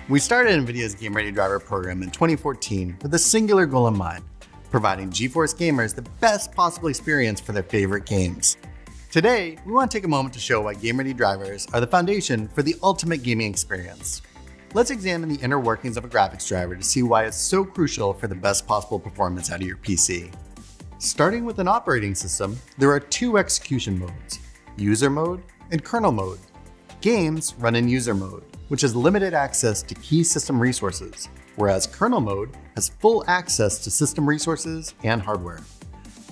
We started Nvidia's Game Ready Driver program in 2014 with a singular goal in mind: providing GeForce gamers the best possible experience for their favorite games. Today, we want to take a moment to show why Game Ready Drivers are the foundation for the ultimate gaming experience. Let's examine the inner workings of a graphics driver to see why it's so crucial for the best possible performance out of your PC. Starting with an operating system, there are two execution modes: user mode and kernel mode. Games run in user mode, which has limited access to key system resources, whereas kernel mode has full access to system resources and hardware.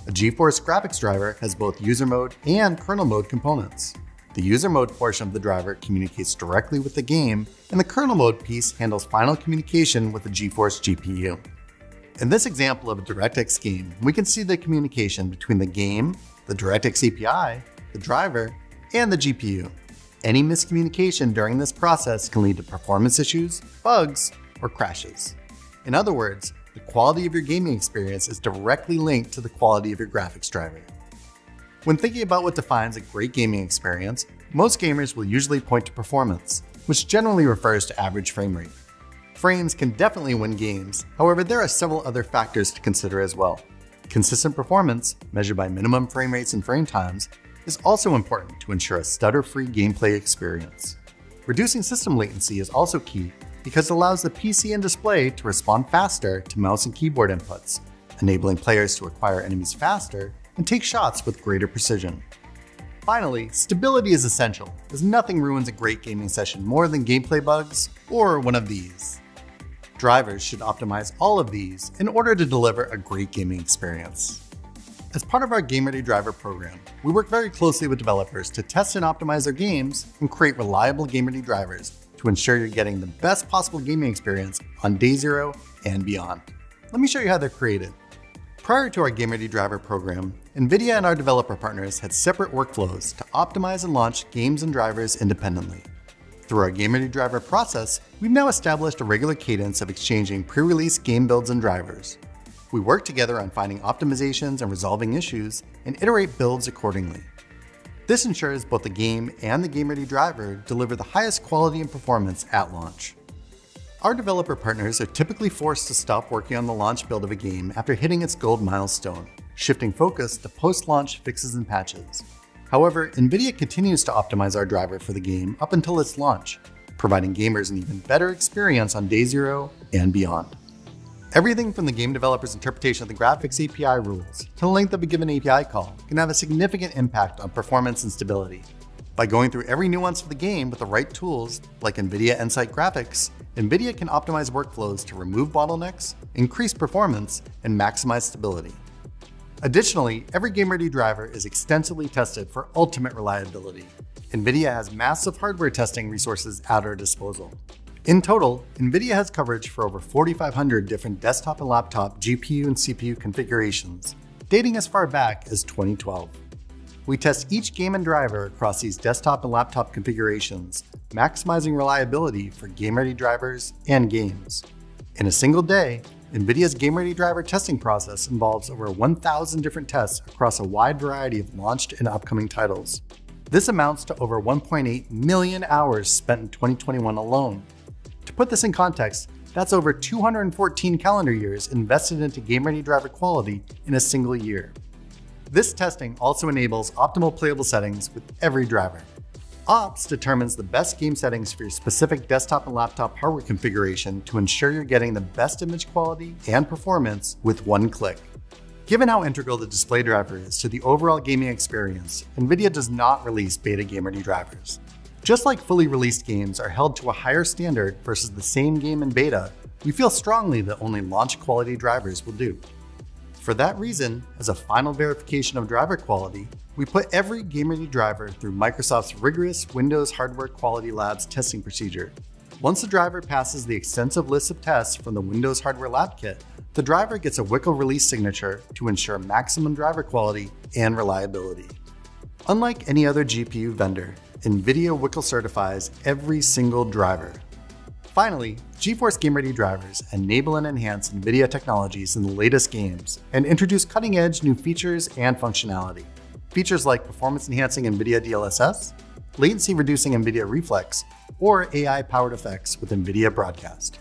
A GeForce graphics driver has both user mode and kernel mode components. The user mode portion of the driver communicates directly with the game, and the kernel mode piece handles final communication with the GeForce GPU. In this example of a DirectX game, we can see the communication between the game, the DirectX API, the driver, and the GPU. Any miscommunication during this process can lead to performance issues, bugs, or crashes. In other words, the quality of your gaming experience is directly linked to the quality of your graphics driver. When thinking about what defines a great gaming experience, most gamers will usually point to performance, which generally refers to average frame rate. Frames can definitely win games, however, there are several other factors to consider as well. Consistent performance, measured by minimum frame rates and frame times, is also important to ensure a stutter-free gameplay experience. Reducing system latency is also key because it allows the PC and display to respond faster to mouse and keyboard inputs, enabling players to acquire enemies faster and take shots with greater precision. Finally, stability is essential, as nothing ruins a great gaming session more than gameplay bugs or one of these. Drivers should optimize all of these in order to deliver a great gaming experience. As part of our Game Ready Driver program, we work very closely with developers to test and optimize their games and create reliable Game Ready Drivers to ensure you're getting the best possible gaming experience on day zero and beyond. Let me show you how they're created. Prior to our Game Ready Driver program, Nvidia and our developer partners had separate workflows to optimize and launch games and drivers independently. Through our Game Ready Driver process, we've now established a regular cadence of exchanging pre-release game builds and drivers. We work together on finding optimizations and resolving issues, and iterate builds accordingly. This ensures both the game and the Game Ready Driver deliver the highest quality and performance at launch. Our developer partners are typically forced to stop working on the launch build of a game after hitting its gold milestone, shifting focus to post-launch fixes and patches. However, Nvidia continues to optimize our driver for the game up until its launch, providing gamers an even better experience on day zero and beyond. Everything from the game developer's interpretation of the graphics API rules to the length of a given API call can have a significant impact on performance and stability. By going through every nuance of the game with the right tools, like NVIDIA Nsight Graphics, NVIDIA can optimize workflows to remove bottlenecks, increase performance, and maximize stability. Additionally, every Game Ready driver is extensively tested for ultimate reliability. NVIDIA has massive hardware testing resources at our disposal. In total, NVIDIA has coverage for over 4,500 different desktop and laptop GPU and CPU configurations, dating as far back as 2012. We test each game and driver across these desktop and laptop configurations, maximizing reliability for Game Ready drivers and games. In a single day, NVIDIA's Game Ready driver testing process involves over 1,000 different tests across a wide variety of launched and upcoming titles. This amounts to over 1.8 million hours spent in 2021 alone. To put this in context, that's over 214 calendar years invested into Game Ready driver quality in a single year. This testing also enables optimal playable settings with every driver. Ops determines the best game settings for your specific desktop and laptop hardware configuration to ensure you're getting the best image quality and performance with one click. Given how integral the display driver is to the overall gaming experience, Nvidia does not release beta Game Ready drivers. Just like fully released games are held to a higher standard versus the same game in beta, we feel strongly that only launch quality drivers will do. For that reason, as a final verification of driver quality, we put every Game Ready driver through Microsoft's rigorous Windows Hardware Quality Labs testing procedure. Once the driver passes the extensive list of tests from the Windows Hardware Lab Kit, the driver gets a WCL release signature to ensure maximum driver quality and reliability. Unlike any other GPU vendor, NVIDIA WCL certifies every single driver. Finally, GeForce Game Ready Drivers enable and enhance NVIDIA technologies in the latest games and introduce cutting-edge new features and functionality. features like performance-enhancing Nvidia DLSS, latency-reducing Nvidia Reflex, or AI-powered effects with Nvidia Broadcast.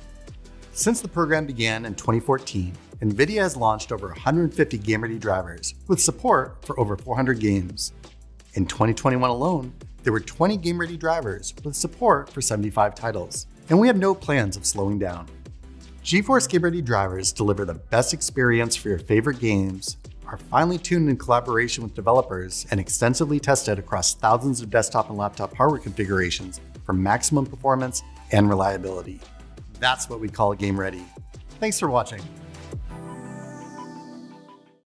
Since the program began in 2014, Nvidia has launched over 150 Game Ready drivers with support for over 400 games. In 2021 alone, there were 20 Game Ready drivers with support for 75 titles, and we have no plans of slowing down. GeForce Game Ready drivers deliver the best experience for your favorite games, are finely tuned in collaboration with developers, and extensively tested across thousands of desktop and laptop hardware configurations for maximum performance and reliability. That's what we call Game Ready. Thanks for watching.